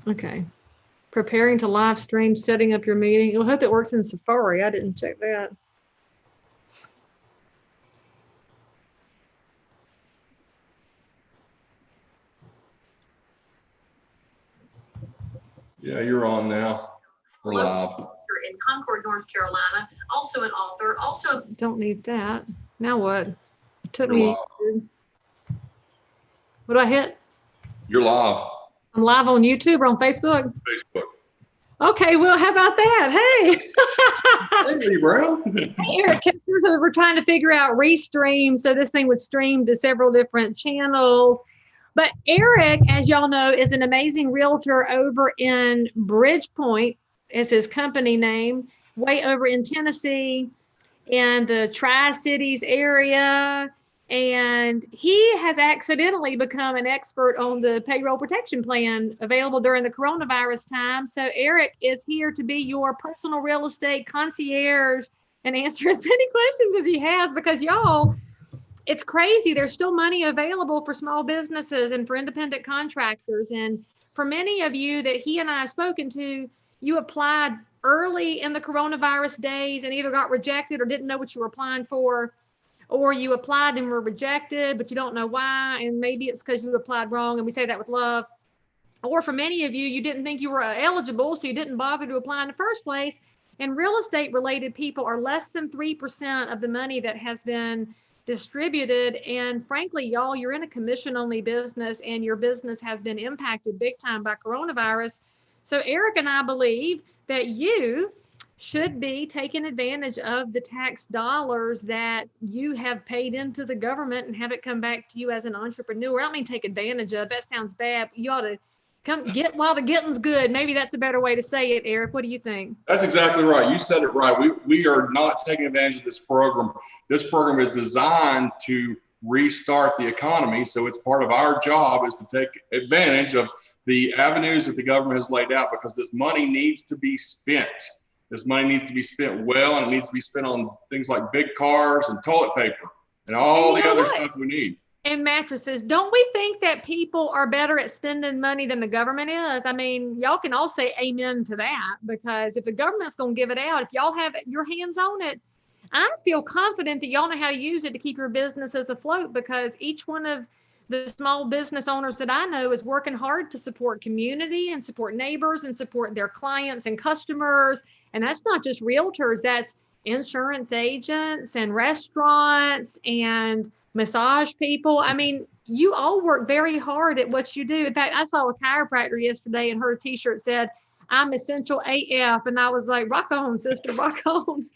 Okay. Preparing to live stream, setting up your meeting. I hope it works in Safari. I didn't check that. Yeah, you're on now. We're live. In Concord, North Carolina. Also an author. Also, don't need that. Now what? It took me. What do I hit? You're live. I'm live on YouTube or on Facebook? Facebook. Okay, well, how about that? Hey. Hey, Leigh Brown. Eric Kistner, we're trying to figure out restream, so this thing would stream to several different channels. But Eric, as y'all know, is an amazing realtor over in Bridgepoint, is his company name, way over in Tennessee, in the Tri-Cities area. And he has accidentally become an expert on the payroll protection plan available during the coronavirus time. So Eric is here to be your personal real estate concierge and answer as many questions as he has, because y'all, it's crazy. There's still money available for small businesses and for independent contractors. And for many of you that he and I have spoken to, you applied early in the coronavirus days and either got rejected or didn't know what you were applying for, or you applied and were rejected, but you don't know why. And maybe it's because you applied wrong. And we say that with love. Or for many of you, you didn't think you were eligible, so you didn't bother to apply in the first place. And real estate related people are less than 3% of the money that has been distributed. And frankly, y'all, you're in a commission only business and your business has been impacted big time by coronavirus. So Eric and I believe that you should be taking advantage of the tax dollars that you have paid into the government and have it come back to you as an entrepreneur. I don't mean take advantage of, that sounds bad. You ought to come get while the getting's good. Maybe that's a better way to say it, Eric. What do you think? That's exactly right. You said it right. We are not taking advantage of this program. This program is designed to restart the economy. So it's part of our job is to take advantage of the avenues that the government has laid out, because this money needs to be spent. This money needs to be spent well, and it needs to be spent on things like big cars and toilet paper and all the other stuff we need. And mattresses. Don't we think that people are better at spending money than the government is? I mean, y'all can all say amen to that, because if the government's going to give it out, if y'all have your hands on it, I feel confident that y'all know how to use it to keep your businesses afloat, because each one of the small business owners that I know is working hard to support community and support neighbors and support their clients and customers. And that's not just realtors, that's insurance agents and restaurants and massage people. I mean, you all work very hard at what you do. In fact, I saw a chiropractor yesterday and her t-shirt said, "I'm essential AF." And I was like, rock on, sister, rock on.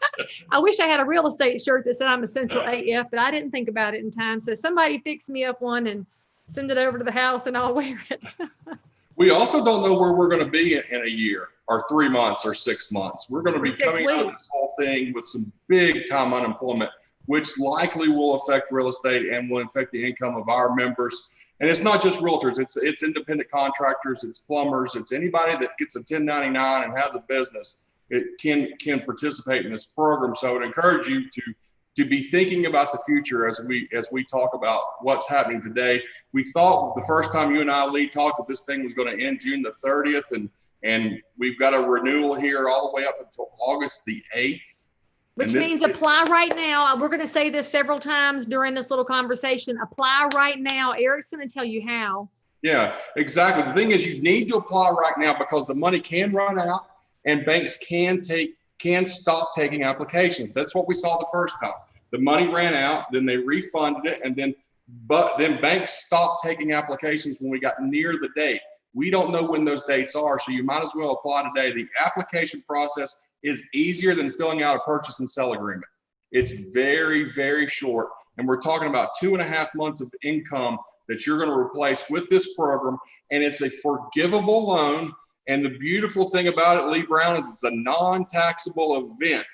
I wish I had a real estate shirt that said I'm essential AF, but I didn't think about it in time. So somebody fix me up one and send it over to the house and I'll wear it. We also don't know where we're going to be in a year or 3 months or 6 months. We're going to be coming out of this whole thing with some big time unemployment, which likely will affect real estate and will affect the income of our members. And it's not just realtors, it's independent contractors, it's plumbers, it's anybody that gets a 1099 and has a business. It can participate in this program. So I would encourage you to be thinking about the future as we talk about what's happening today. We thought the first time you and I, Leigh, talked that this thing was going to end June the 30th, and we've got a renewal here all the way up until August the 8th. Which means apply right now. We're going to say this several times during this little conversation. Apply right now. Eric's going to tell you how. Yeah, exactly. The thing is, you need to apply right now because the money can run out and banks can stop taking applications. That's what we saw the first time. The money ran out, then they refunded it, and then banks stopped taking applications when we got near the date. We don't know when those dates are, so you might as well apply today. The application process is easier than filling out a purchase and sell agreement. It's very, very short. And we're talking about 2.5 months of income that you're going to replace with this program. And it's a forgivable loan. And the beautiful thing about it, Leigh Brown, is it's a non-taxable event.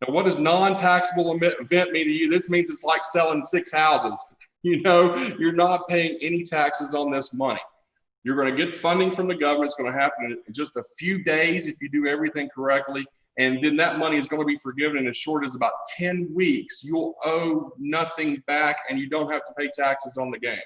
Now, what does non-taxable event mean to you? This means it's like selling 6 houses. You know, you're not paying any taxes on this money. You're going to get funding from the government. It's going to happen in just a few days if you do everything correctly. And then that money is going to be forgiven in as short as about 10 weeks. You'll owe nothing back and you don't have to pay taxes on the gain.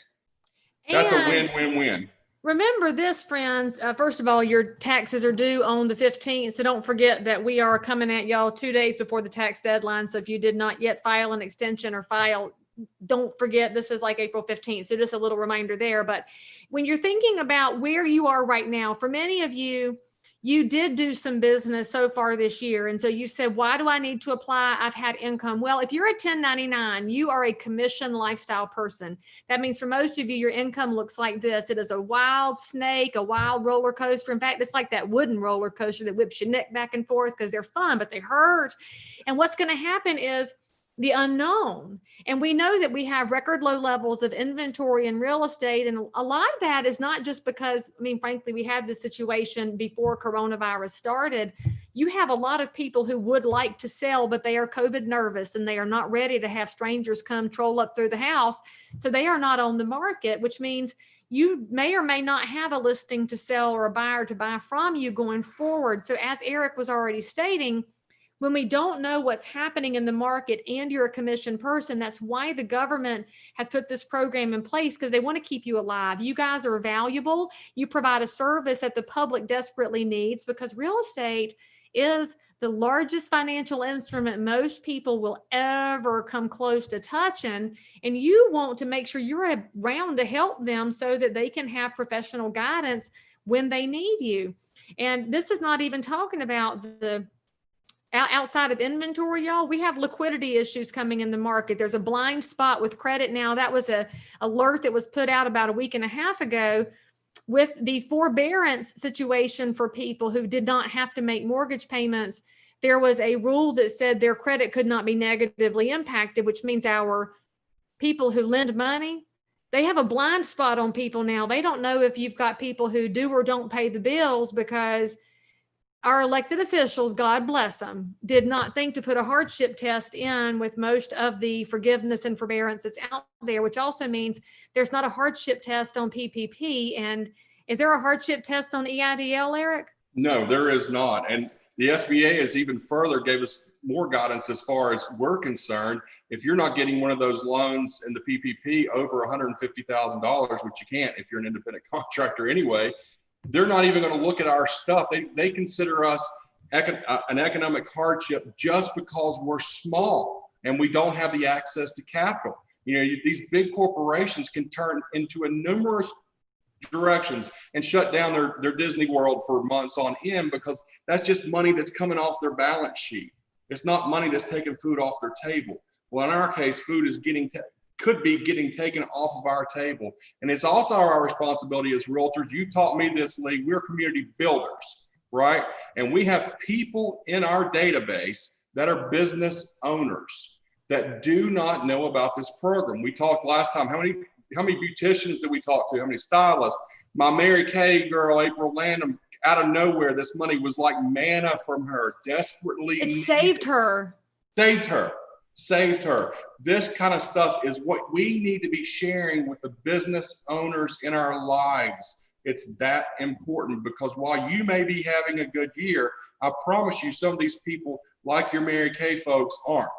That's a win-win-win. Remember this, friends. First of all, your taxes are due on the 15th. So don't forget that we are coming at y'all 2 days before the tax deadline. So if you did not yet file an extension or file, don't forget this is like April 15th. So just a little reminder there. But when you're thinking about where you are right now, for many of you, you did do some business so far this year. And so you said, why do I need to apply? I've had income. Well, if you're a 1099, you are a commission lifestyle person. That means for most of you, your income looks like this. It is a wild snake, a wild roller coaster. In fact, it's like that wooden roller coaster that whips your neck back and forth because they're fun, but they hurt. And what's going to happen is the unknown. And we know that we have record low levels of inventory in real estate. And a lot of that is not just because, I mean, frankly, we had this situation before coronavirus started. You have a lot of people who would like to sell, but they are COVID nervous and they are not ready to have strangers come troll up through the house. So they are not on the market, which means you may or may not have a listing to sell or a buyer to buy from you going forward. So as Eric was already stating, when we don't know what's happening in the market and you're a commissioned person, that's why the government has put this program in place, because they want to keep you alive. You guys are valuable. You provide a service that the public desperately needs, because real estate is the largest financial instrument most people will ever come close to touching. And you want to make sure you're around to help them so that they can have professional guidance when they need you. And this is not even talking about the outside of inventory, y'all. We have liquidity issues coming in the market. There's a blind spot with credit now. That was a alert that was put out about a week and a half ago with the forbearance situation for people who did not have to make mortgage payments. There was a rule that said their credit could not be negatively impacted, which means our people who lend money, they have a blind spot on people now. They don't know if you've got people who do or don't pay the bills, because our elected officials, God bless them, did not think to put a hardship test in with most of the forgiveness and forbearance that's out there, which also means there's not a hardship test on PPP. And is there a hardship test on EIDL, Eric? No, there is not. And the SBA has even further gave us more guidance as far as we're concerned. If you're not getting one of those loans in the PPP over $150,000, which you can't if you're an independent contractor anyway, they're not even going to look at our stuff. They consider us an economic hardship just because we're small and we don't have the access to capital. You know, these big corporations can turn into a numerous directions and shut down their Disney World for months on end, because that's just money that's coming off their balance sheet. It's not money that's taking food off their table. Well, in our case, food is could be getting taken off of our table. And it's also our responsibility as realtors. You taught me this, Leigh. We're community builders, right? And we have people in our database that are business owners that do not know about this program. We talked last time, how many beauticians did we talk to? How many stylists? My Mary Kay girl, April Landon, out of nowhere, this money was like manna from her, desperately. It saved her. Saved her. This kind of stuff is what we need to be sharing with the business owners in our lives. It's that important, because while you may be having a good year, I promise you some of these people, like your Mary Kay folks, aren't.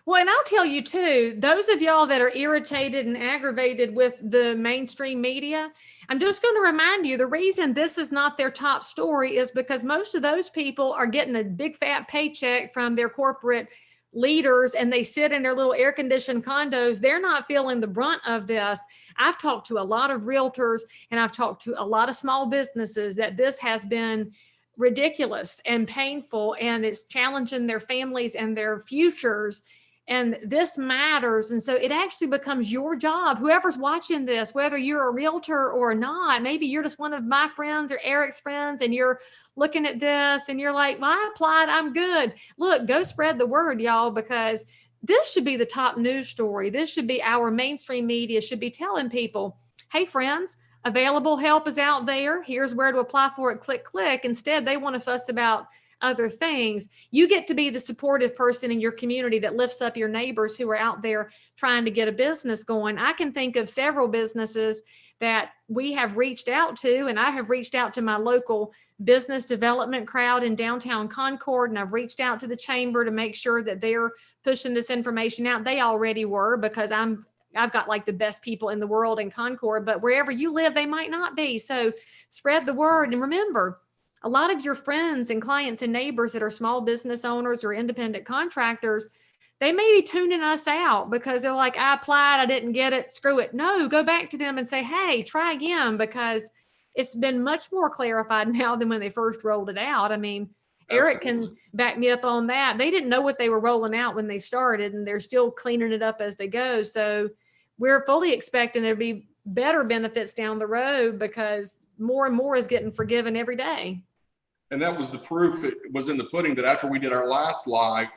Well, and I'll tell you too, those of y'all that are irritated and aggravated with the mainstream media, I'm just going to remind you, the reason this is not their top story is because most of those people are getting a big fat paycheck from their corporate leaders, and they sit in their little air-conditioned condos. They're not feeling the brunt of this. I've talked to a lot of realtors and I've talked to a lot of small businesses that this has been ridiculous and painful, and it's challenging their families and their futures. And this matters. And so it actually becomes your job, whoever's watching this, whether you're a realtor or not, maybe you're just one of my friends or Eric's friends, and you're looking at this and you're like, well, I applied, I'm good. Look, go spread the word, y'all, because this should be the top news story. This should be our mainstream media should be telling people, hey, friends, available help is out there. Here's where to apply for it. Click, click. Instead, they want to fuss about other things. You get to be the supportive person in your community that lifts up your neighbors who are out there trying to get a business going. I can think of several businesses that we have reached out to, and I have reached out to my local business development crowd in downtown Concord, and I've reached out to the chamber to make sure that they're pushing this information out. They already were, because I'm I've got like the best people in the world in Concord, but wherever you live, they might not be. So spread the word. And remember, a lot of your friends and clients and neighbors that are small business owners or independent contractors, they may be tuning us out because they're like, I applied, I didn't get it, screw it. No, go back to them and say, hey, try again, because it's been much more clarified now than when they first rolled it out. I mean, Eric can back me up on that. They didn't know what they were rolling out when they started, and they're still cleaning it up as they go. So we're fully expecting there'll be better benefits down the road because more and more is getting forgiven every day. And that was the proof. It was in the pudding that after we did our last live,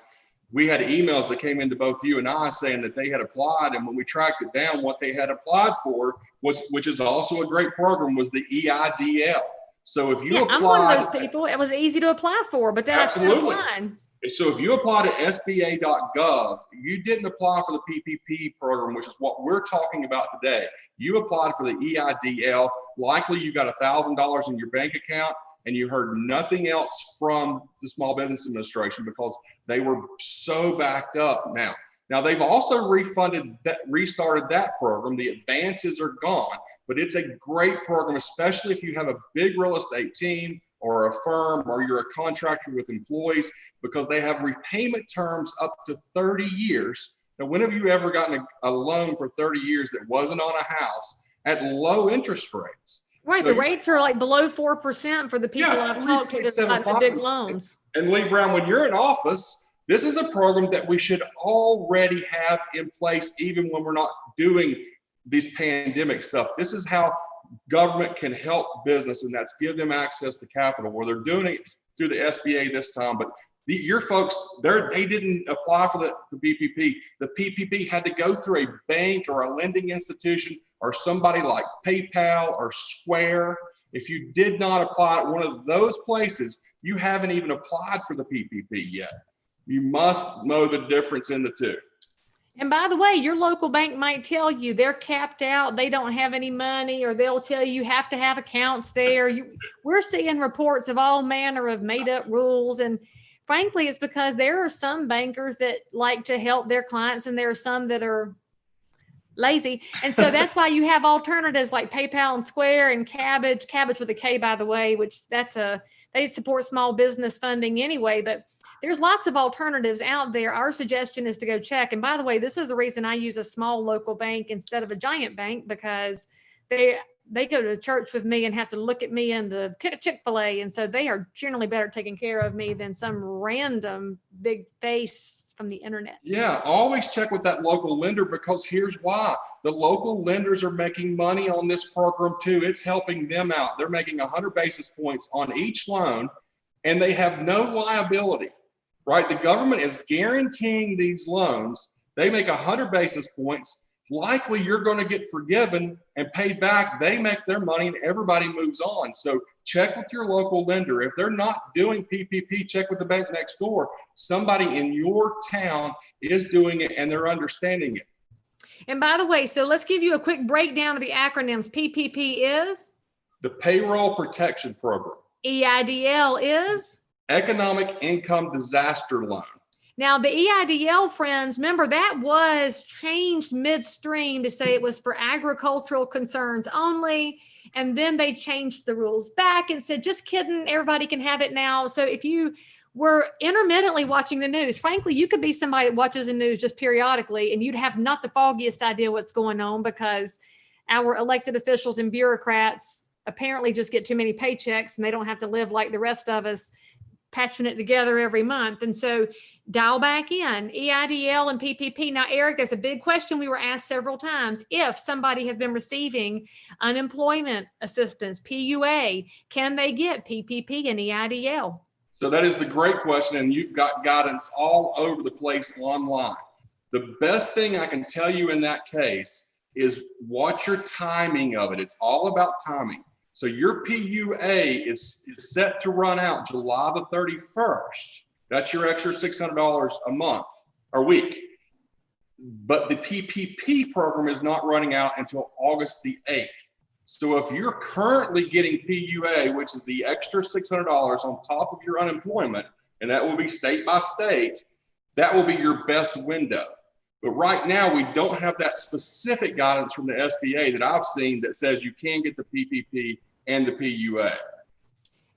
we had emails that came into both you and I saying that they had applied. And when we tracked it down, what they had applied for was, which is also a great program, was the EIDL. So if you applied, I'm one of those people. It was easy to apply for, but that's fine. So if you applied at SBA.gov, you didn't apply for the PPP program, which is what we're talking about today. You applied for the EIDL. Likely you got $1,000 in your bank account, and you heard nothing else from the Small Business Administration because they were so backed up now. Now they've also restarted that program. The advances are gone, but it's a great program, especially if you have a big real estate team or a firm or you're a contractor with employees, because they have repayment terms up to 30 years. Now, when have you ever gotten a loan for 30 years that wasn't on a house at low interest rates? Right, so the rates are like below 4% for the people I've talked to that got the big loans. And Leigh Brown, when you're in office, this is a program that we should already have in place, even when we're not doing these pandemic stuff. This is how government can help business, and that's give them access to capital, where they're doing it through the SBA this time. But your folks, they didn't apply for the PPP. The PPP had to go through a bank or a lending institution or somebody like PayPal or Square. If you did not apply at one of those places, you haven't even applied for the PPP yet. You must know the difference in the two. And by the way, your local bank might tell you they're capped out, they don't have any money, or they'll tell you have to have accounts there. We're seeing reports of all manner of made up rules. And frankly, it's because there are some bankers that like to help their clients, and there are some that are lazy. And so that's why you have alternatives like PayPal and Square and Cabbage with a K, by the way, which they support small business funding anyway, but there's lots of alternatives out there. Our suggestion is to go check. And by the way, this is the reason I use a small local bank instead of a giant bank, because they go to church with me and have to look at me in the Chick-fil-A. And so they are generally better taking care of me than some random big face from the internet. Yeah, always check with that local lender, because here's why. The local lenders are making money on this program too. It's helping them out. They're making 100 basis points on each loan, and they have no liability, right? The government is guaranteeing these loans. They make 100 basis points. Likely you're going to get forgiven and paid back. They make their money and everybody moves on. So check with your local lender. If they're not doing PPP, check with the bank next door. Somebody in your town is doing it and they're understanding it. And by the way, so let's give you a quick breakdown of the acronyms. PPP is? The Payroll Protection Program. EIDL is? Economic Income Disaster Loan. Now, the EIDL, friends, remember that was changed midstream to say it was for agricultural concerns only. And then they changed the rules back and said, just kidding, everybody can have it now. So if you were intermittently watching the news, frankly, you could be somebody that watches the news just periodically and you'd have not the foggiest idea what's going on, because our elected officials and bureaucrats apparently just get too many paychecks and they don't have to live like the rest of us, patching it together every month. And so dial back in EIDL and PPP. Now, Eric, there's a big question we were asked several times. If somebody has been receiving unemployment assistance, PUA, can they get PPP and EIDL? So that is the great question. And you've got guidance all over the place online. The best thing I can tell you in that case is watch your timing of it. It's all about timing. So your PUA is set to run out July the 31st. That's your extra $600 a month or week. But the PPP program is not running out until August the 8th. So if you're currently getting PUA, which is the extra $600 on top of your unemployment, and that will be state by state, that will be your best window. But right now, we don't have that specific guidance from the SBA that I've seen that says you can get the PPP and the PUA.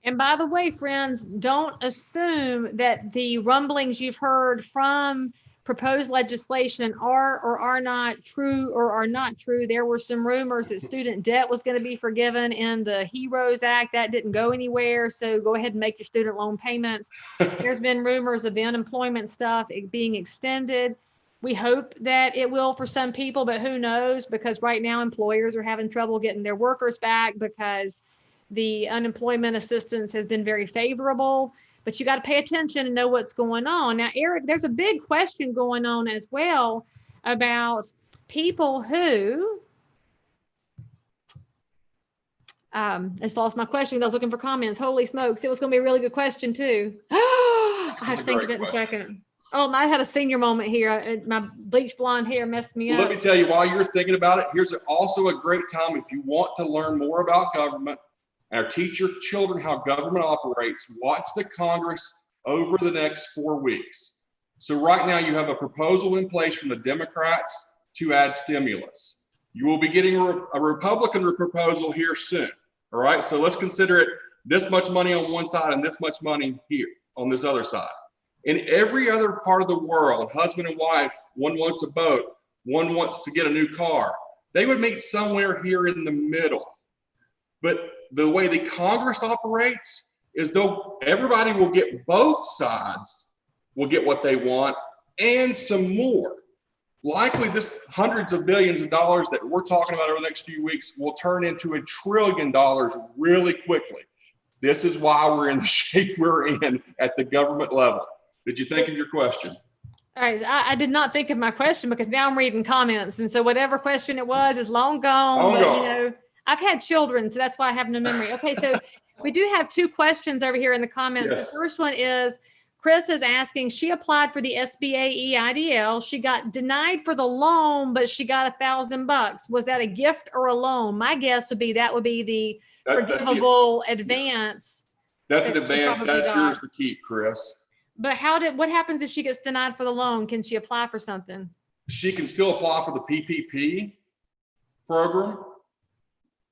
And by the way, friends, don't assume that the rumblings you've heard from proposed legislation are or are not true or are not true. There were some rumors that student debt was going to be forgiven in the HEROES Act. That didn't go anywhere. So go ahead and make your student loan payments. There's been rumors of the unemployment stuff being extended. We hope that it will for some people, but who knows? Because right now employers are having trouble getting their workers back because the unemployment assistance has been very favorable. But you got to pay attention and know what's going on. Now, Eric, there's a big question going on as well about people who, I just lost my question. I was looking for comments. Holy smokes. It was going to be a really good question too. I have to think of it in a second. Oh, I had a senior moment here. My bleach blonde hair messed me up. Let me tell you, while you're thinking about it, here's also a great time if you want to learn more about government or teach your children how government operates. Watch the Congress over the next 4 weeks. So right now you have a proposal in place from the Democrats to add stimulus. You will be getting a Republican proposal here soon. All right, so let's consider it this much money on one side and this much money here on this other side. In every other part of the world, husband and wife, one wants a boat, one wants to get a new car. They would meet somewhere here in the middle. But the way the Congress operates is though everybody will get both sides will get what they want and some more. Likely this hundreds of billions of dollars that we're talking about over the next few weeks will turn into $1 trillion really quickly. This is why we're in the shape we're in at the government level. Did you think of your question? All right, I did not think of my question because now I'm reading comments. And so whatever question it was is long gone. But, you know, I've had children, so that's why I have no memory. Okay, so we do have 2 questions over here in the comments. Yes. The first one is, Chris is asking, she applied for the SBA EIDL. She got denied for the loan, but she got $1,000. Was that a gift or a loan? My guess would be that would be the forgivable advance. That's an advance. That's yours to keep, Chris. But what happens if she gets denied for the loan? Can she apply for something? She can still apply for the PPP program,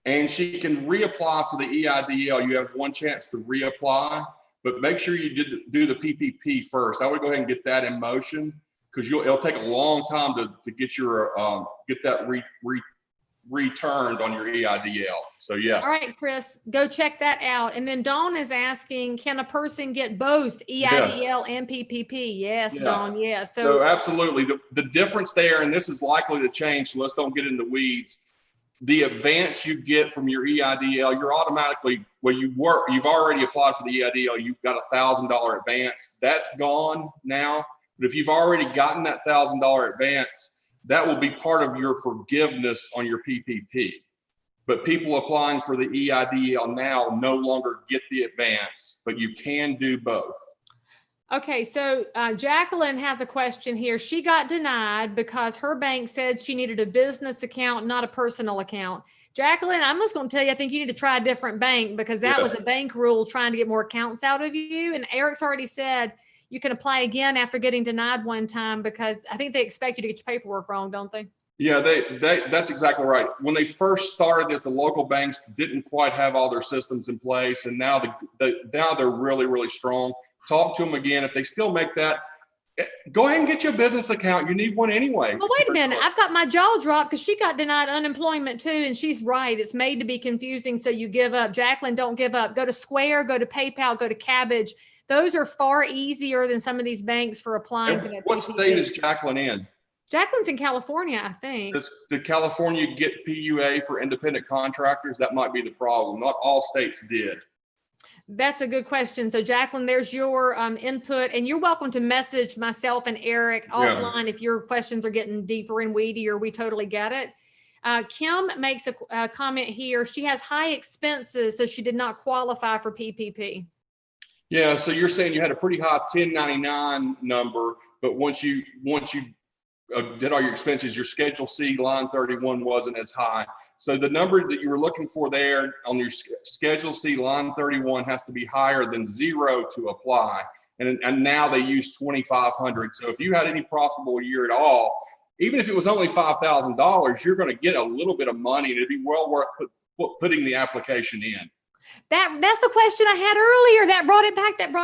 and she can reapply for the EIDL. You have one chance to reapply, but make sure you do the PPP first. I would go ahead and get that in motion because it'll take a long time to get your get that returned on your EIDL. So yeah. All right, Chris, go check that out. And then Dawn is asking, can a person get both EIDL and PPP? Yes, yeah. Dawn, yes. So absolutely. The difference there, and this is likely to change, so let's don't get in the weeds. The advance you get from your EIDL, you're automatically, you've already applied for the EIDL, you've got $1,000 advance. That's gone now. But if you've already gotten that $1,000 advance, that will be part of your forgiveness on your PPP. But people applying for the EIDL now no longer get the advance, but you can do both. Okay, so Jacqueline has a question here. She got denied because her bank said she needed a business account, not a personal account. Jacqueline, I'm just going to tell you, I think you need to try a different bank because that was a bank rule trying to get more accounts out of you. And Eric's already said you can apply again after getting denied one time because I think they expect you to get your paperwork wrong, don't they? Yeah, that's exactly right. When they first started this, the local banks didn't quite have all their systems in place, and now now they're really, really strong. Talk to them again. If they still make that, go ahead and get you a business account. You need one anyway. Well, wait a minute. I've got my jaw dropped because she got denied unemployment too, and she's right. It's made to be confusing, so you give up. Jacqueline, don't give up. Go to Square, go to PayPal, go to Cabbage. Those are far easier than some of these banks for applying for that. What state is Jacqueline in? Jacqueline's in California, I think. Did California get PUA for independent contractors? That might be the problem. Not all states did. That's a good question. So Jacqueline, there's your input, and you're welcome to message myself and Eric offline if your questions are getting deeper and weedier. We totally get it. Kim makes a comment here. She has high expenses, so she did not qualify for PPP. Yeah, so you're saying you had a pretty high 1099 number, but once you did all your expenses, your Schedule C line 31 wasn't as high. So the number that you were looking for there on your Schedule C line 31 has to be higher than 0 to apply. And now they use 2,500. So if you had any profitable year at all, even if it was only $5,000, you're going to get a little bit of money, and it'd be well worth putting the application in. That's the question I had earlier. That brought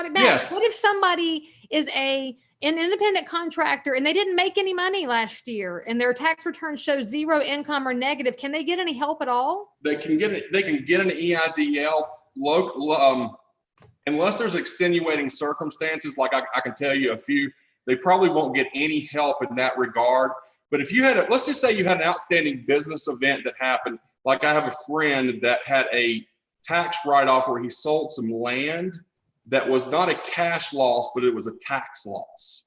it back. Yes. What if somebody is an independent contractor and they didn't make any money last year and their tax return shows zero income or negative? Can they get any help at all? They can get it. They can get an EIDL unless there's extenuating circumstances. Like I can tell you a few. They probably won't get any help in that regard. But if you had, let's just say you had an outstanding business event that happened. Like I have a friend that had a tax write-off where he sold some land that was not a cash loss, but it was a tax loss.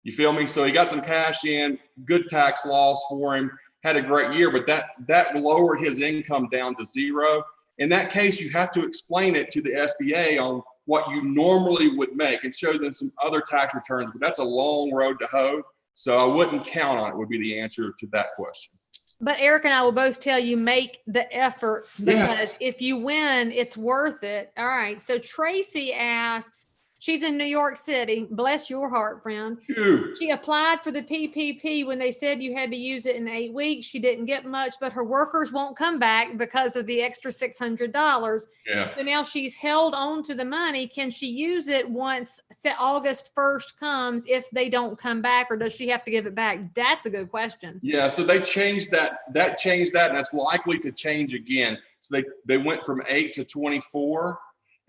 You feel me? So he got some cash in, good tax loss for him, had a great year, but that lowered his income down to zero. In that case, you have to explain it to the SBA on what you normally would make and show them some other tax returns, but that's a long road to hoe. So I wouldn't count on it would be the answer to that question. But Eric and I will both tell you, make the effort, because if you win, it's worth it. All right. So Tracy asks, she's in New York City. Bless your heart, friend. Ew. She applied for the PPP when they said you had to use it in 8 weeks. She didn't get much, but her workers won't come back because of the extra $600. Yeah. So now she's held on to the money. Can she use it once August 1st comes if they don't come back, or does she have to give it back? That's a good question. Yeah. So they changed that. That changed that, and that's likely to change again. So they went from 8 to 24.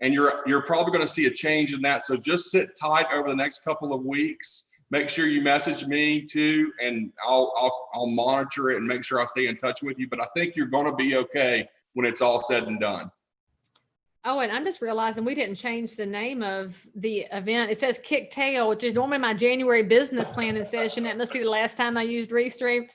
And you're probably going to see a change in that. So just sit tight over the next couple of weeks. Make sure you message me too, and I'll monitor it and make sure I stay in touch with you. But I think you're going to be okay when it's all said and done. Oh, and I'm just realizing we didn't change the name of the event. It says Kick Tail, which is normally my January business planning session. That must be the last time I used Restream.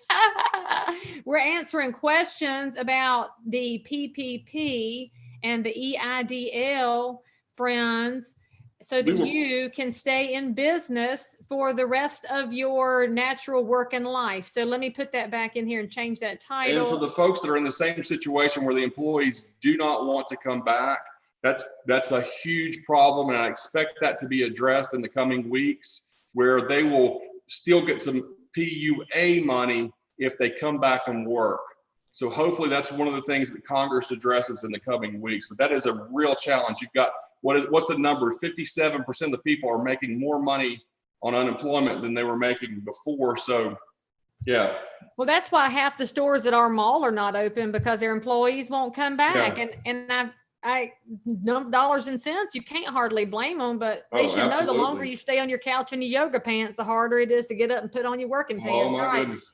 We're answering questions about the PPP and the EIDL, friends, so that you can stay in business for the rest of your natural work and life. So let me put that back in here and change that title. And for the folks that are in the same situation where the employees do not want to come back, that's a huge problem. And I expect that to be addressed in the coming weeks, where they will still get some PUA money if they come back and work. So hopefully that's one of the things that Congress addresses in the coming weeks. But that is a real challenge. You've got, what's the number? 57% of the people are making more money on unemployment than they were making before. So, yeah. Well, that's why half the stores at our mall are not open, because their employees won't come back. Yeah. And I dollars and cents, you can't hardly blame them, but they should know the longer you stay on your couch in your yoga pants, the harder it is to get up and put on your working pants. Oh, my goodness.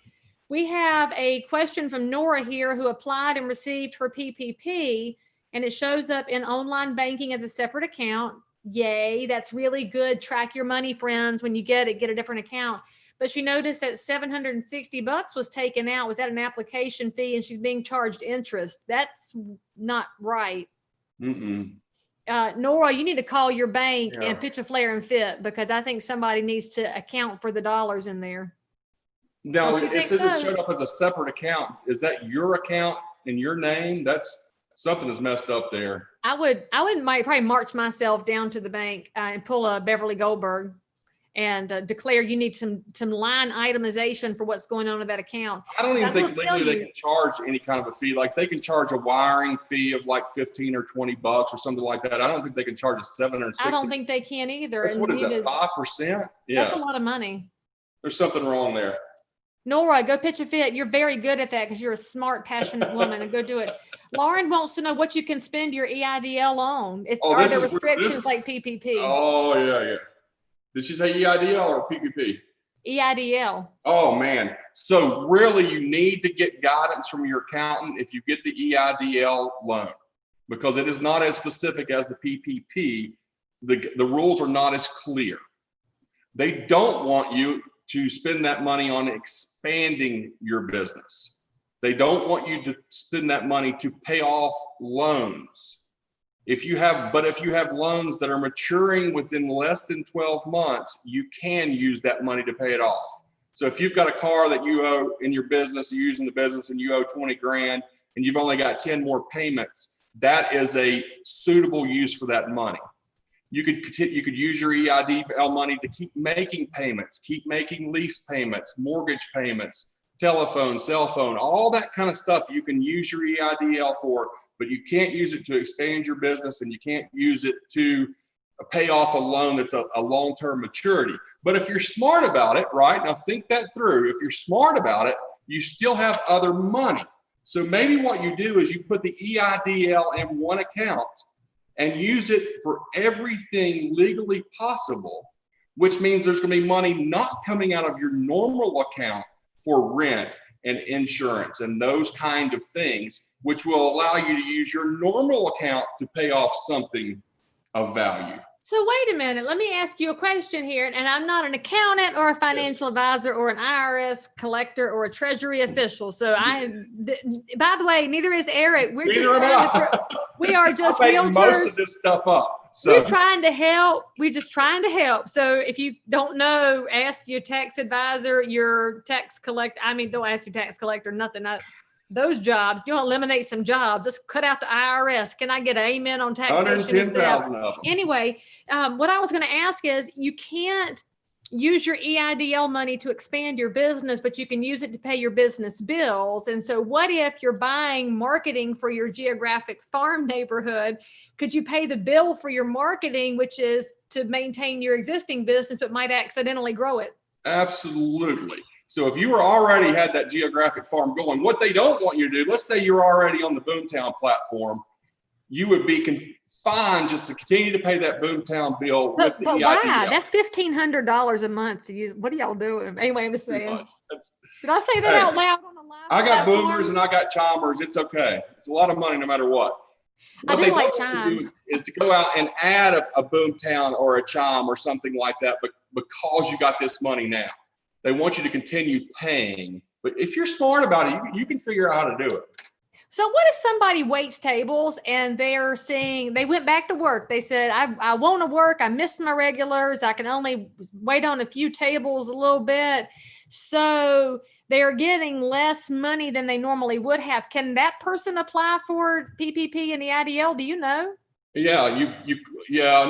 We have a question from Nora here, who applied and received her PPP, and it shows up in online banking as a separate account. Yay, that's really good. Track your money, friends. When you get it, get a different account. But she noticed that $760 was taken out. Was that an application fee? And she's being charged interest. That's not right. Nora, you need to call your bank and pitch a flare and fit, because I think somebody needs to account for the dollars in there. No, it says it showed up as a separate account. Is that your account in your name? That's something is messed up there. I would probably march myself down to the bank and pull a Beverly Goldberg and declare you need some line itemization for what's going on with that account. I don't even think legally they can charge any kind of a fee. Like they can charge a wiring fee of like $15 or $20 or something like that. I don't think they can charge a $760. I don't think they can either. What is that, 5%? Yeah. That's a lot of money. There's something wrong there. Nora, go pitch a fit. You're very good at that because you're a smart, passionate woman, and go do it. Lauren wants to know what you can spend your EIDL on. Are there restrictions like PPP? Oh, yeah. Did she say EIDL or PPP? EIDL. Oh, man. So really, you need to get guidance from your accountant if you get the EIDL loan, because it is not as specific as the PPP. The rules are not as clear. They don't want you to spend that money on expanding your business. They don't want you to spend that money to pay off loans. If you have loans that are maturing within less than 12 months, you can use that money to pay it off. So if you've got a car that you owe in your business, you're using the business and you owe 20 grand and you've only got 10 more payments, that is a suitable use for that money. You could use your EIDL money to keep making payments, keep making lease payments, mortgage payments, telephone, cell phone, all that kind of stuff you can use your EIDL for, but you can't use it to expand your business, and you can't use it to pay off a loan that's a long-term maturity. But if you're smart about it, right, now think that through. If you're smart about it, you still have other money. So maybe what you do is you put the EIDL in one account and use it for everything legally possible, which means there's going to be money not coming out of your normal account for rent and insurance and those kind of things, which will allow you to use your normal account to pay off something of value. So wait a minute, let me ask you a question here. And I'm not an accountant or a financial advisor or an IRS collector or a treasury official. So by the way, neither is Eric. We are just realtors. Most of this stuff up. So. We're trying to help. We're just trying to help. So if you don't know, ask your tax advisor, your tax collector. I mean, don't ask your tax collector, nothing. Those jobs, you don't eliminate some jobs. Just cut out the IRS. Can I get an amen on taxation? 110,000 of them. Anyway, what I was going to ask is, you can't use your EIDL money to expand your business, but you can use it to pay your business bills. And so what if you're buying marketing for your geographic farm neighborhood? Could you pay the bill for your marketing, which is to maintain your existing business, but might accidentally grow it? Absolutely. So if you were already had that geographic farm going, what they don't want you to do, let's say you're already on the Boomtown platform, you would be fine just to continue to pay that Boomtown bill with the EIDL. Why? That's $1,500 a month to use. What are y'all doing? Anyway, I'm just saying. Did I say that out loud on the live? I got boomers and I got chimers. It's okay. It's a lot of money no matter what. What I do like chime. Is to go out and add a Boomtown or a chime or something like that, but because you got this money now. They want you to continue paying, but if you're smart about it, you can figure out how to do it. So what if somebody waits tables and they're saying they went back to work? They said, I want to work. I miss my regulars. I can only wait on a few tables a little bit. So they're getting less money than they normally would have. Can that person apply for PPP and EIDL? Do you know? Yeah,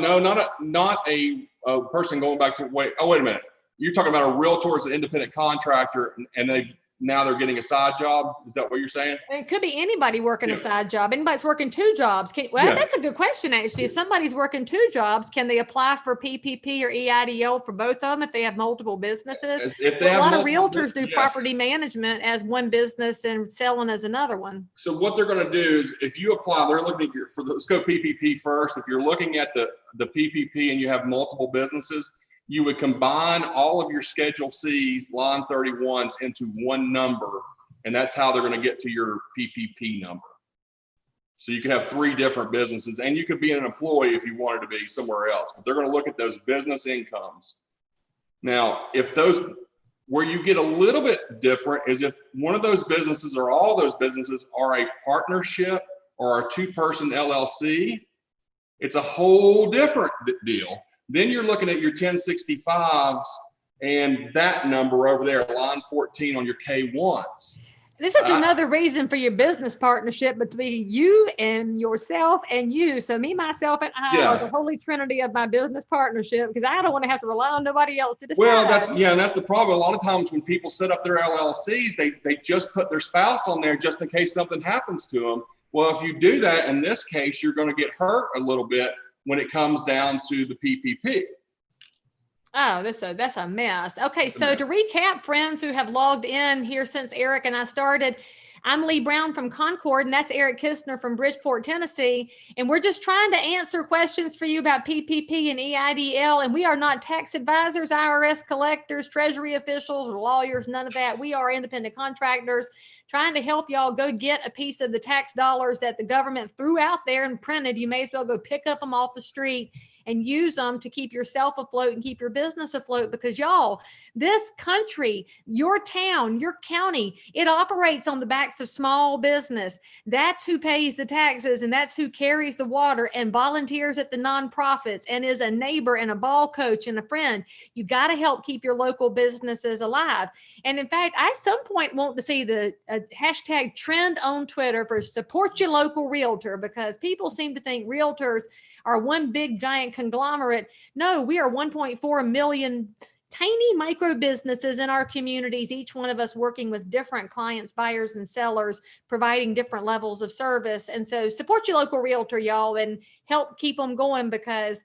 no, not a person going back to wait. Oh, wait a minute. You're talking about a realtor as an independent contractor, and now they're getting a side job. Is that what you're saying? It could be anybody working a side job. Anybody's working two jobs. That's a good question, actually. If somebody's working two jobs, can they apply for PPP or EIDL for both of them if they have multiple businesses? If they a have lot of realtors do property management as one business and selling as another one. So what they're going to do is, if you apply, they're looking at let's go PPP first. If you're looking at the PPP and you have multiple businesses, you would combine all of your Schedule C's, line 31s into one number, and that's how they're going to get to your PPP number. So you could have 3 different businesses, and you could be an employee if you wanted to be somewhere else, but they're going to look at those business incomes. Now, where you get a little bit different is if one of those businesses or all those businesses are a partnership or a 2-person LLC, it's a whole different deal. Then you're looking at your 1065s and that number over there, line 14 on your K1s. This is another reason for your business partnership between you and yourself and you. So me, myself, and I are the holy trinity of my business partnership, because I don't want to have to rely on nobody else to decide. Well, that's the problem. A lot of times when people set up their LLCs, they just put their spouse on there just in case something happens to them. Well, if you do that, in this case, you're going to get hurt a little bit when it comes down to the PPP. Oh, that's a mess. Okay, so to recap, friends who have logged in here since Eric and I started, I'm Leigh Brown from Concord, and that's Eric Kistner from Bridgeport, Tennessee. And we're just trying to answer questions for you about PPP and EIDL. And we are not tax advisors, IRS collectors, treasury officials, or lawyers, none of that. We are independent contractors trying to help y'all go get a piece of the tax dollars that the government threw out there and printed. You may as well go pick up them off the street and use them to keep yourself afloat and keep your business afloat, because y'all, this country, your town, your county, it operates on the backs of small business. That's who pays the taxes, and that's who carries the water and volunteers at the nonprofits and is a neighbor and a ball coach and a friend. You got to help keep your local businesses alive. And in fact, I at some point want to see the a hashtag trend on Twitter for support your local realtor, because people seem to think realtors are one big giant conglomerate. No, we are 1.4 million tiny micro businesses in our communities, each one of us working with different clients, buyers and sellers, providing different levels of service. And so support your local realtor, y'all, and help keep them going, because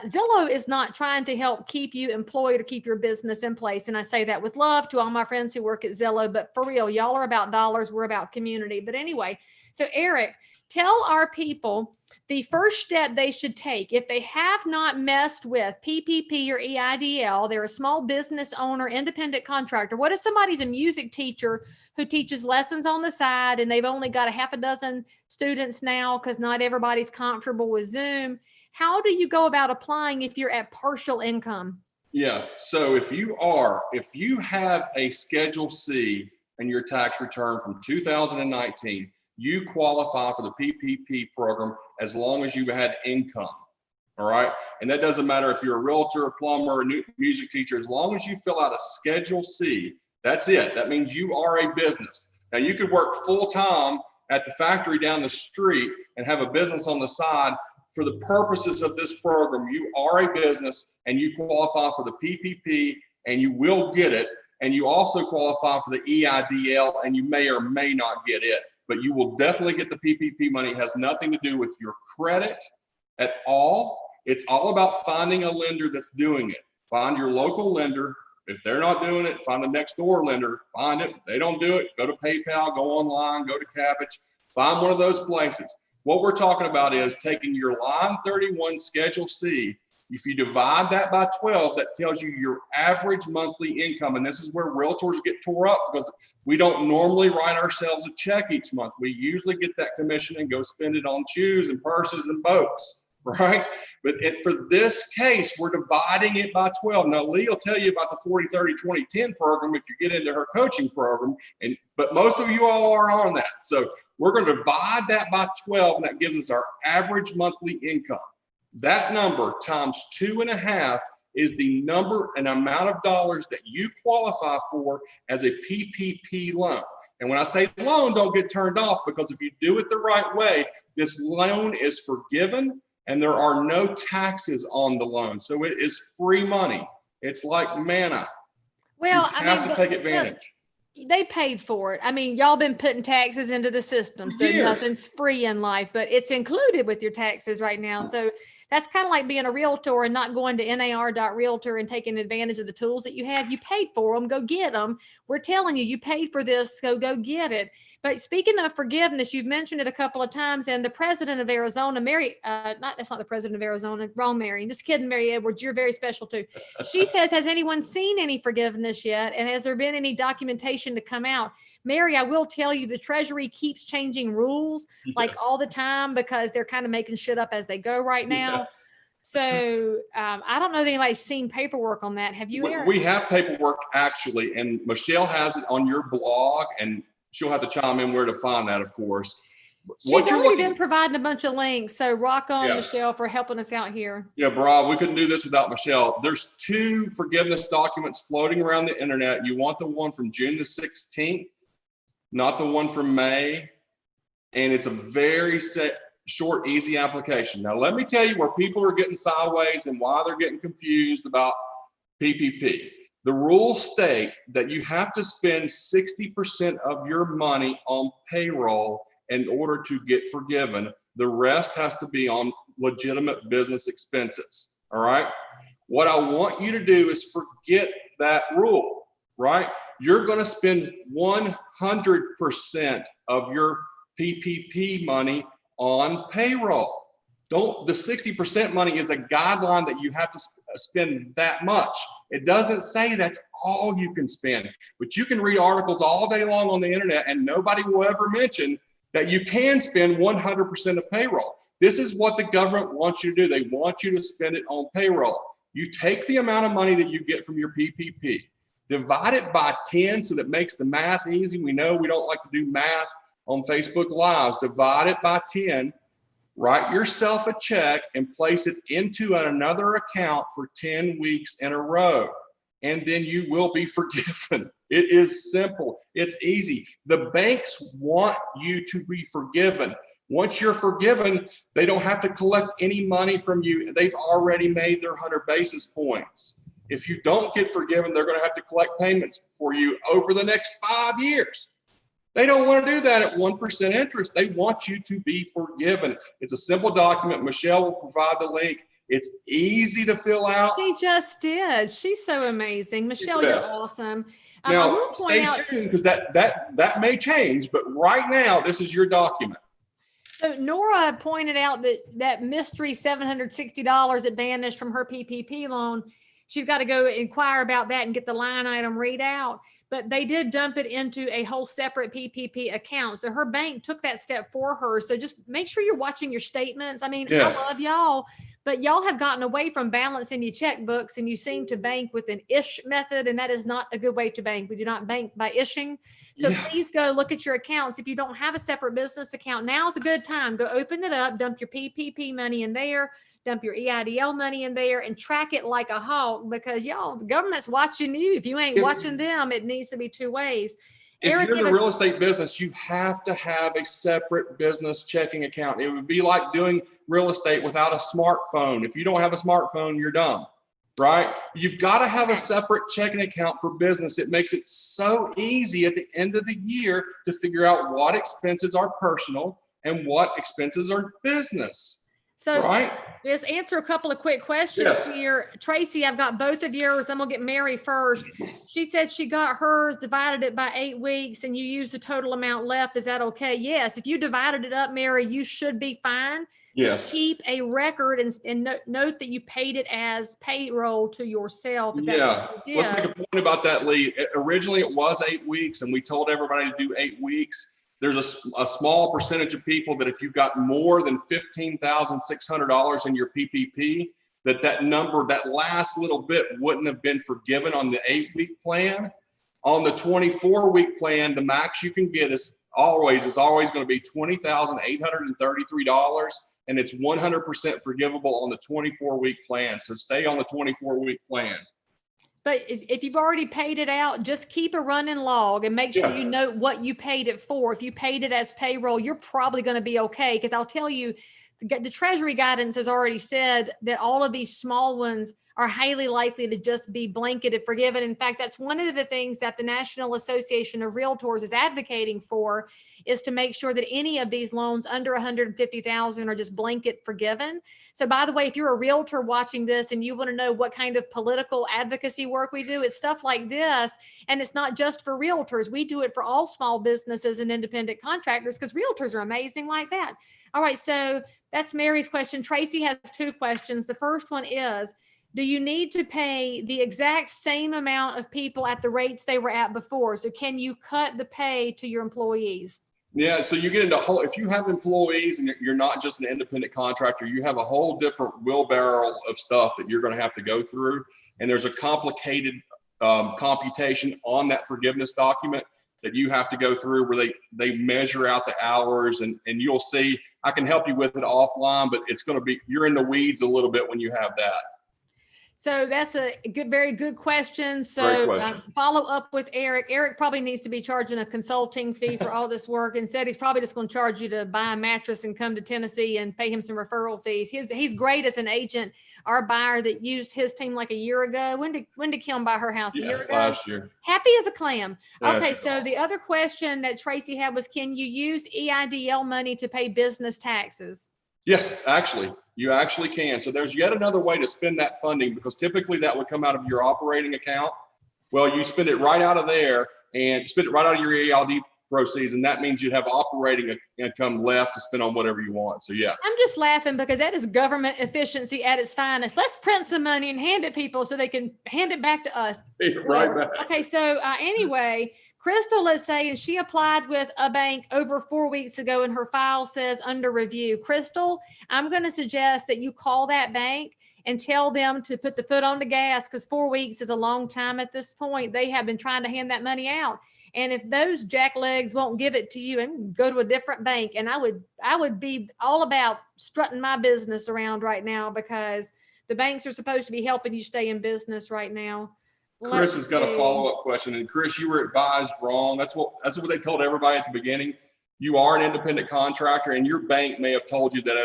Zillow is not trying to help keep you employed or keep your business in place. And I say that with love to all my friends who work at Zillow, but for real, y'all are about dollars, we're about community. But anyway, so Eric, tell our people the first step they should take if they have not messed with PPP or EIDL. They're a small business owner, independent contractor. What if somebody's a music teacher who teaches lessons on the side and they've only got a half a dozen students now because not everybody's comfortable with Zoom? How do you go about applying if you're at partial income? Yeah, so if you have a Schedule C in your tax return from 2019, you qualify for the PPP program as long as you had income, all right? And that doesn't matter if you're a realtor, a plumber, a music teacher, as long as you fill out a Schedule C, that's it. That means you are a business. Now, you could work full-time at the factory down the street and have a business on the side. For the purposes of this program, you are a business and you qualify for the PPP, and you will get it. And you also qualify for the EIDL, and you may or may not get it, but you will definitely get the PPP money. It has nothing to do with your credit at all. It's all about finding a lender that's doing it. Find your local lender. If they're not doing it, find the next door lender, find it. If they don't do it, go to PayPal, go online, go to Cabbage, find one of those places. What we're talking about is taking your line 31 Schedule C. If you divide that by 12, that tells you your average monthly income. And this is where realtors get tore up, because we don't normally write ourselves a check each month. We usually get that commission and go spend it on shoes and purses and boats, right? But for this case, we're dividing it by 12. Now, Leigh will tell you about the 40, 30, 20, 10 program if you get into her coaching program, but most of you all are on that. So we're going to divide that by 12, and that gives us our average monthly income. That number times 2.5 is the number and amount of dollars that you qualify for as a PPP loan. And when I say loan, don't get turned off, because if you do it the right way, this loan is forgiven and there are no taxes on the loan. So it is free money. It's like manna. Well, you have to take advantage. They paid for it. I mean, y'all been putting taxes into the system, so nothing's free in life, but it's included with your taxes right now. So that's kind of like being a realtor and not going to nar.realtor and taking advantage of the tools that you have. You paid for them, go get them. We're telling you, you paid for this, so go get it. But speaking of forgiveness, you've mentioned it a couple of times, and the president of Arizona, that's not the president of Arizona, wrong Mary, just kidding, Mary Edwards, you're very special too. She says, has anyone seen any forgiveness yet? And has there been any documentation to come out? Mary, I will tell you, the Treasury keeps changing rules like all the time, because they're kind of making shit up as they go right now. Yes. So I don't know if anybody's seen paperwork on that. Have you, Eric? We have paperwork, actually, and Michelle has it on your blog, and she'll have to chime in where to find that, of course. She's already been providing a bunch of links, so rock on, Michelle, for helping us out here. Yeah, Brad, we couldn't do this without Michelle. There's 2 forgiveness documents floating around the internet. You want the one from June the 16th, not the one from May, and it's a very short, easy application. Now, let me tell you where people are getting sideways and why they're getting confused about PPP. The rules state that you have to spend 60% of your money on payroll in order to get forgiven. The rest has to be on legitimate business expenses, all right? What I want you to do is forget that rule, right? You're gonna spend 100% of your PPP money on payroll. The 60% money is a guideline that you have to spend that much. It doesn't say that's all you can spend, but you can read articles all day long on the internet and nobody will ever mention that you can spend 100% of payroll. This is what the government wants you to do. They want you to spend it on payroll. You take the amount of money that you get from your PPP, divide it by 10 so that makes the math easy. We know we don't like to do math on Facebook Lives. Divide it by 10, write yourself a check and place it into another account for 10 weeks in a row. and then you will be forgiven. It is simple. It's easy. The banks want you to be forgiven. Once you're forgiven, they don't have to collect any money from you. They've already made their 100 basis points. If you don't get forgiven, they're going to have to collect payments for you over the next 5 years. They don't want to do that at 1% interest. They want you to be forgiven. It's a simple document. Michelle will provide the link. It's easy to fill out. She just did. She's so amazing. Michelle, you're awesome. Now, stay tuned because that may change, but right now, this is your document. So Nora pointed out that mystery $760 that vanished from her PPP loan. She's got to go inquire about that and get the line item read out. But they did dump it into a whole separate PPP account. So her bank took that step for her. So just make sure you're watching your statements. I mean, yes. I love y'all, but y'all have gotten away from balancing your checkbooks and you seem to bank with an ish method. And that is not a good way to bank. We do not bank by ishing. So please go look at your accounts. If you don't have a separate business account, now's a good time. Go open it up, dump your PPP money in there, dump your EIDL money in there, and track it like a hawk, because y'all, the government's watching you. If you ain't watching them, it needs to be two ways. If Eric, you're in the real estate business, you have to have a separate business checking account. It would be like doing real estate without a smartphone. If you don't have a smartphone, you're dumb, right? You've got to have a separate checking account for business. It makes it so easy at the end of the year to figure out what expenses are personal and what expenses are business. So let's answer a couple of quick questions here. Tracy, I've got both of yours. I'm going to get Mary first. She said she got hers, divided it by 8 weeks, and you used the total amount left. Is that okay? Yes. If you divided it up, Mary, you should be fine. Yes. Just keep a record and note that you paid it as payroll to yourself. If that's what you did. Let's make a point about that, Leigh. Originally, it was 8 weeks, and we told everybody to do 8 weeks. There's a small percentage of people that if you've got more than $15,600 in your PPP, that number, that last little bit wouldn't have been forgiven on the 8-week plan. On the 24-week plan, the max you can get is always going to be $20,833, and it's 100% forgivable on the 24-week plan. So stay on the 24-week plan. But if you've already paid it out, just keep a running log and make sure you know what you paid it for. If you paid it as payroll, you're probably going to be okay. Because I'll tell you, the Treasury guidance has already said that all of these small ones are highly likely to just be blanketed forgiven. In fact, that's one of the things that the National Association of Realtors is advocating for, is to make sure that any of these loans under $150,000 are just blanket forgiven. So by the way, if you're a realtor watching this and you want to know what kind of political advocacy work we do, it's stuff like this. And it's not just for realtors. We do it for all small businesses and independent contractors, because realtors are amazing like that. All right, so that's Mary's question. Tracy has 2 questions. The first one is, do you need to pay the exact same amount of people at the rates they were at before? So can you cut the pay to your employees? Yeah, so you get into if you have employees and you're not just an independent contractor, you have a whole different wheelbarrow of stuff that you're going to have to go through. And there's a complicated computation on that forgiveness document that you have to go through, where they measure out the hours, and you'll see. I can help you with it offline, but it's going to be, you're in the weeds a little bit when you have that. So that's a very good question. So follow up with Eric. Eric probably needs to be charging a consulting fee for all this work. Instead, he's probably just going to charge you to buy a mattress and come to Tennessee and pay him some referral fees. He's great as an agent. Our buyer that used his team like a year ago. When did Kim buy her house? A year ago? Last year. Happy as a clam. Okay, so the other question that Tracy had was, can you use EIDL money to pay business taxes? Yes, actually, you actually can. So there's yet another way to spend that funding, because typically that would come out of your operating account. Well, you spend it right out of there and spend it right out of your EID proceeds, and that means you'd have operating income left to spend on whatever you want. So yeah. I'm just laughing because that is government efficiency at its finest. Let's print some money and hand it to people so they can hand it back to us. Right back. Okay, so anyway, Crystal is saying she applied with a bank over 4 weeks ago and her file says under review. Crystal, I'm going to suggest that you call that bank and tell them to put the foot on the gas, because 4 weeks is a long time at this point. They have been trying to hand that money out. And if those jacklegs won't give it to you, and go to a different bank. And I would be all about strutting my business around right now, because the banks are supposed to be helping you stay in business right now. Chris has got a follow-up question. And Chris, you were advised wrong. That's what they told everybody at the beginning. You are an independent contractor, and your bank may have told you that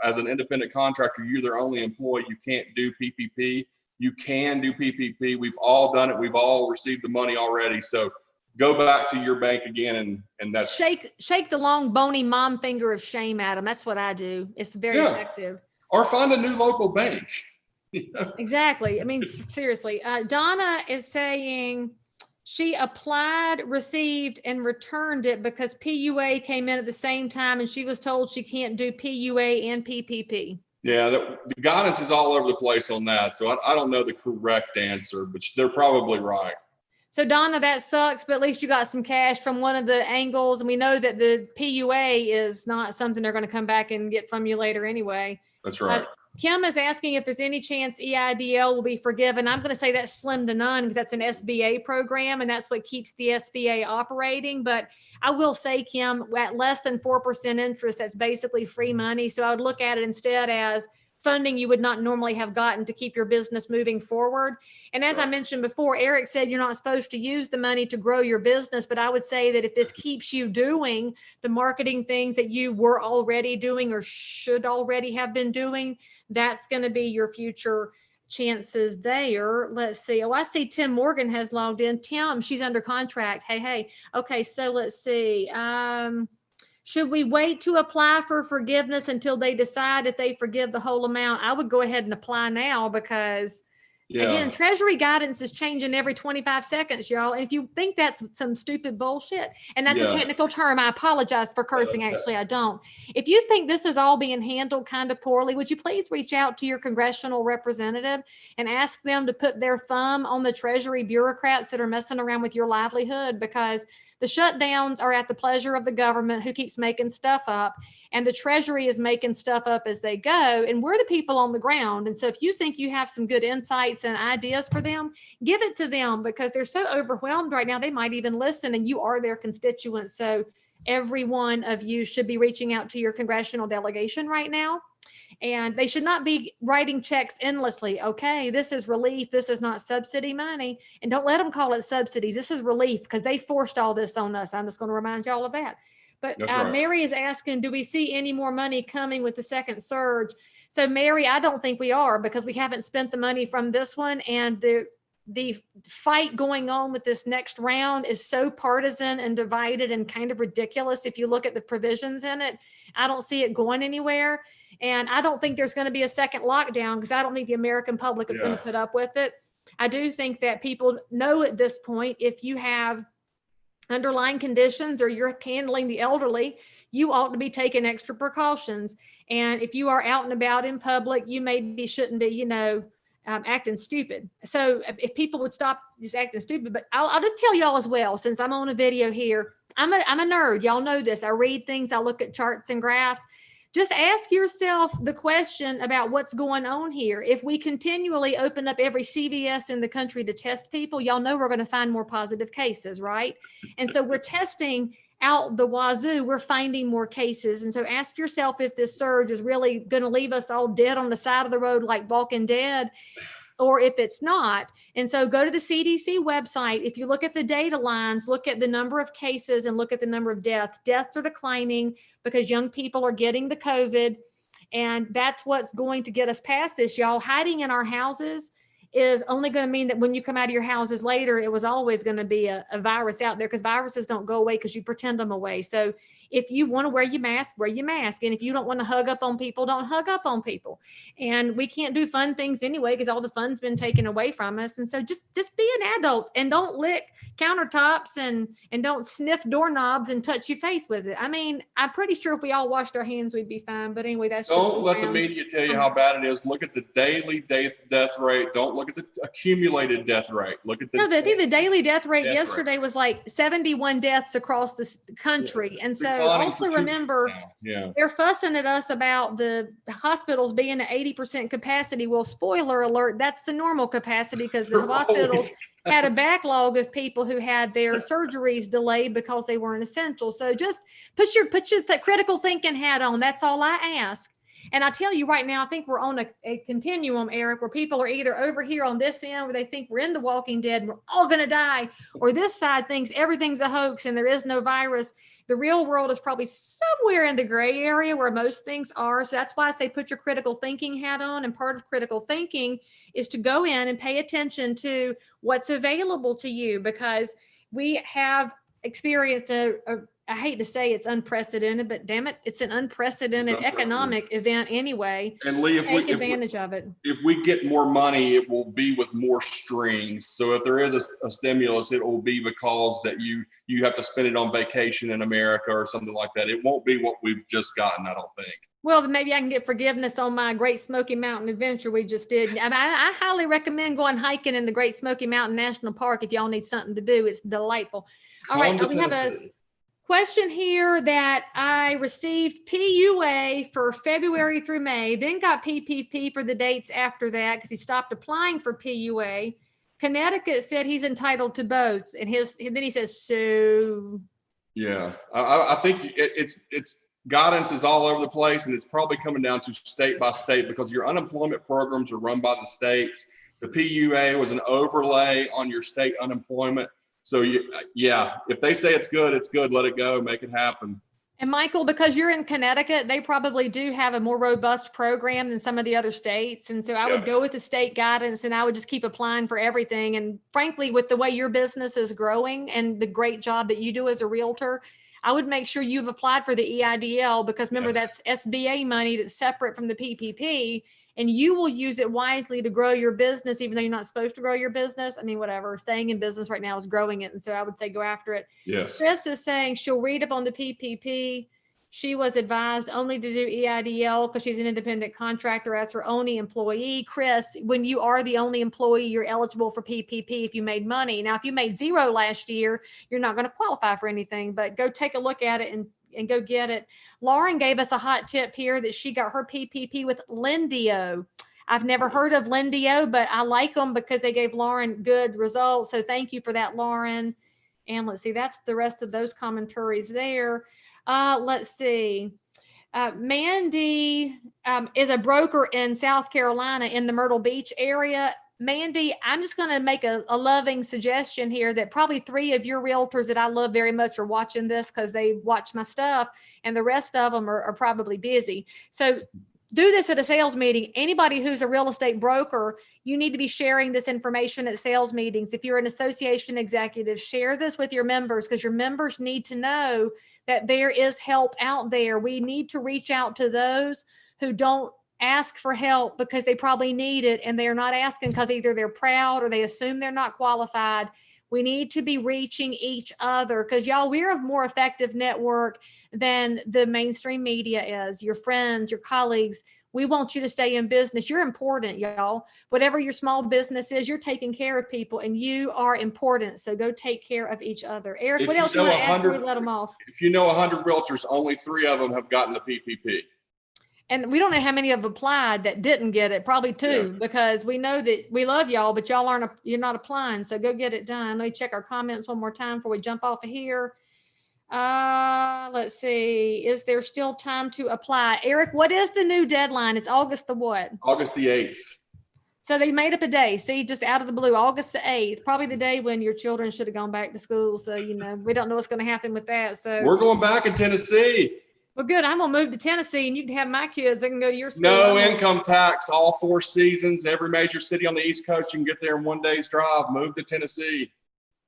as an independent contractor, you're their only employee. You can't do PPP. You can do PPP. We've all done it. We've all received the money already. So go back to your bank again, and that's shake the long bony mom finger of shame at them. That's what I do. It's very effective. Or find a new local bank. Exactly. I mean, seriously. Donna is saying she applied, received, and returned it because PUA came in at the same time, and she was told she can't do PUA and PPP. Yeah, the guidance is all over the place on that. So I don't know the correct answer, but they're probably right. So Donna, that sucks, but at least you got some cash from one of the angles. And we know that the PUA is not something they're going to come back and get from you later anyway. That's right. Kim is asking if there's any chance EIDL will be forgiven. I'm going to say that's slim to none because that's an SBA program and that's what keeps the SBA operating. But I will say, Kim, at less than 4% interest, that's basically free money. So I would look at it instead as funding you would not normally have gotten to keep your business moving forward. And as I mentioned before, Eric said you're not supposed to use the money to grow your business, but I would say that if this keeps you doing the marketing things that you were already doing or should already have been doing, that's going to be your future chances there. Let's see. Oh, I see Tim Morgan has logged in. Tim, she's under contract. Hey. Okay, so let's see. Should we wait to apply for forgiveness until they decide if they forgive the whole amount? I would go ahead and apply now because, again, Treasury guidance is changing every 25 seconds, y'all. And if you think that's some stupid bullshit, and that's a technical term, I apologize for cursing. Actually, I don't. If you think this is all being handled kind of poorly, would you please reach out to your congressional representative and ask them to put their thumb on the Treasury bureaucrats that are messing around with your livelihood? Because the shutdowns are at the pleasure of the government who keeps making stuff up, and the Treasury is making stuff up as they go, and we're the people on the ground. And so if you think you have some good insights and ideas for them, give it to them because they're so overwhelmed right now, they might even listen, and you are their constituents. So every one of you should be reaching out to your congressional delegation right now. And they should not be writing checks endlessly. Okay, this is relief. This is not subsidy money. And don't let them call it subsidies. This is relief because they forced all this on us. I'm just going to remind y'all of that. But Mary is asking, do we see any more money coming with the second surge? So Mary, I don't think we are because we haven't spent the money from this one. And the fight going on with this next round is so partisan and divided and kind of ridiculous. If you look at the provisions in it, I don't see it going anywhere. And I don't think there's going to be a second lockdown because I don't think the American public is going to put up with it. I do think that people know at this point, if you have underlying conditions or you're handling the elderly, you ought to be taking extra precautions. And if you are out and about in public, you maybe shouldn't be, acting stupid. So if people would stop just acting stupid, but I'll just tell y'all as well, since I'm on a video here, I'm a nerd. Y'all know this. I read things. I look at charts and graphs. Just ask yourself the question about what's going on here. If we continually open up every CVS in the country to test people, y'all know we're going to find more positive cases, right? And so we're testing out the wazoo. We're finding more cases. And so ask yourself if this surge is really going to leave us all dead on the side of the road like Walking Dead, or if it's not. And so go to the CDC website. If you look at the data lines, look at the number of cases and look at the number of deaths. Deaths are declining because young people are getting the COVID. And that's what's going to get us past this, y'all. Hiding in our houses is only going to mean that when you come out of your houses later, it was always going to be a virus out there because viruses don't go away because you pretend them away. So if you want to wear your mask, wear your mask. And if you don't want to hug up on people, don't hug up on people. And we can't do fun things anyway because all the fun's been taken away from us. And so just be an adult and don't lick countertops and don't sniff doorknobs and touch your face with it. I mean, I'm pretty sure if we all washed our hands, we'd be fine. But anyway, that's just don't let the media tell you how bad it is. Look at the daily death rate. Don't look at the accumulated death rate. Look at I think the daily death rate yesterday was like 71 deaths across the country. And so also remember, they're fussing at us about the hospitals being at 80% capacity. Well, spoiler alert, that's the normal capacity because the hospitals had a backlog of people who had their surgeries delayed because they weren't essential. So just put your critical thinking hat on. That's all I ask. And I tell you right now, I think we're on a continuum, Eric, where people are either over here on this end where they think we're in the Walking Dead and we're all going to die, or this side thinks everything's a hoax and there is no virus. The real world is probably somewhere in the gray area where most things are. So that's why I say put your critical thinking hat on. And part of critical thinking is to go in and pay attention to what's available to you, because we have experienced I hate to say it's unprecedented, but damn it, it's an unprecedented economic event anyway. And Leigh, take advantage of it. If we get more money, it will be with more strings. So if there is a stimulus, it will be because that you have to spend it on vacation in America or something like that. It won't be what we've just gotten, I don't think. Well, then maybe I can get forgiveness on my Great Smoky Mountain adventure we just did. I highly recommend going hiking in the Great Smoky Mountain National Park if y'all need something to do. It's delightful. All right, we have a question here that I received PUA for February through May, then got PPP for the dates after that because he stopped applying for PUA. Connecticut said he's entitled to both, and then he says so. Yeah, I think it's guidance is all over the place, and it's probably coming down to state by state because your unemployment programs are run by the states. The PUA was an overlay on your state unemployment. So yeah, if they say it's good, let it go, make it happen. And Michael, because you're in Connecticut, they probably do have a more robust program than some of the other states. And so I would go with the state guidance, and I would just keep applying for everything. And frankly, with the way your business is growing and the great job that you do as a realtor, I would make sure you've applied for the EIDL, because remember, that's SBA money that's separate from the PPP. And you will use it wisely to grow your business, even though you're not supposed to grow your business. I mean, whatever, staying in business right now is growing it. And so I would say go after it. Yes. Chris is saying she'll read up on the PPP. She was advised only to do EIDL because she's an independent contractor as her only employee. Chris, when you are the only employee, you're eligible for PPP if you made money. Now, if you made zero last year, you're not going to qualify for anything, but go take a look at it and go get it. Lauren gave us a hot tip here that she got her PPP with Lendio. I've never heard of Lendio, but I like them because they gave Lauren good results. So thank you for that, Lauren. And let's see, that's the rest of those commentaries there. Let's see. Mandy is a broker in South Carolina in the Myrtle Beach area. Mandy, I'm just going to make a loving suggestion here that probably 3 of your realtors that I love very much are watching this because they watch my stuff, and the rest of them are probably busy. So do this at a sales meeting. Anybody who's a real estate broker, you need to be sharing this information at sales meetings. If you're an association executive, share this with your members, because your members need to know that there is help out there. We need to reach out to those who don't ask for help because they probably need it, and they're not asking because either they're proud or they assume they're not qualified. We need to be reaching each other because, y'all, we're a more effective network than the mainstream media is. Your friends, your colleagues, we want you to stay in business. You're important, y'all. Whatever your small business is, you're taking care of people, and you are important. So go take care of each other. Eric, what else you want to add before we let them off? If you know 100 realtors, only 3 of them have gotten the PPP. And we don't know how many have applied that didn't get it. Probably 2, because we know that we love y'all, but y'all you're not applying. So go get it done. Let me check our comments one more time before we jump off of here. Let's see. Is there still time to apply? Eric, what is the new deadline? It's August the what? August the 8th. So they made up a day. See, just out of the blue, August the 8th, probably the day when your children should have gone back to school. So, we don't know what's going to happen with that. So we're going back in Tennessee. Well, good. I'm going to move to Tennessee, and you can have my kids. They can go to your school. No income tax, all 4 seasons, every major city on the East Coast. You can get there in 1 day's drive. Move to Tennessee.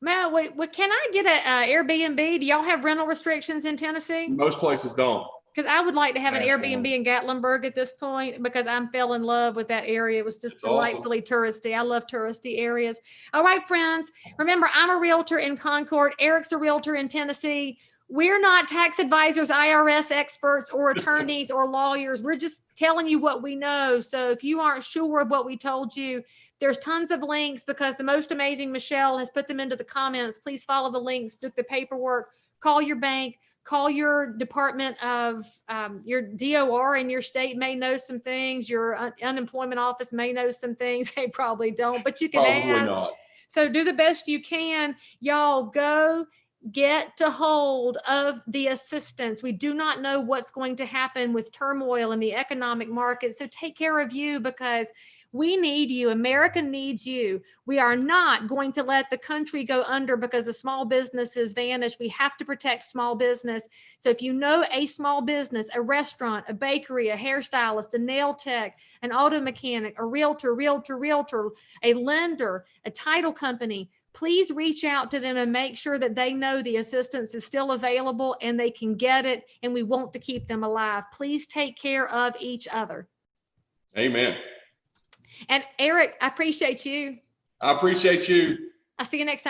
Man, wait, can I get an Airbnb? Do y'all have rental restrictions in Tennessee? Most places don't. Because I would like to have an Airbnb in Gatlinburg at this point, because I fell in love with that area. It was just delightfully touristy. I love touristy areas. All right, friends. Remember, I'm a realtor in Concord. Eric's a realtor in Tennessee. We're not tax advisors, IRS experts, or attorneys or lawyers. We're just telling you what we know. So if you aren't sure of what we told you, there's tons of links, because the most amazing Michelle has put them into the comments. Please follow the links, do the paperwork, call your bank, call your department of your DOR in your state may know some things. Your unemployment office may know some things. They probably don't, but you can ask. Not. So do the best you can. Y'all go get to hold of the assistance. We do not know what's going to happen with turmoil in the economic market. So take care of you, because we need you. America needs you. We are not going to let the country go under because the small businesses vanish. We have to protect small business. So if you know a small business, a restaurant, a bakery, a hairstylist, a nail tech, an auto mechanic, a realtor, a lender, a title company, please reach out to them and make sure that they know the assistance is still available and they can get it, and we want to keep them alive. Please take care of each other. Amen. And Eric, I appreciate you. I appreciate you. I'll see you next time.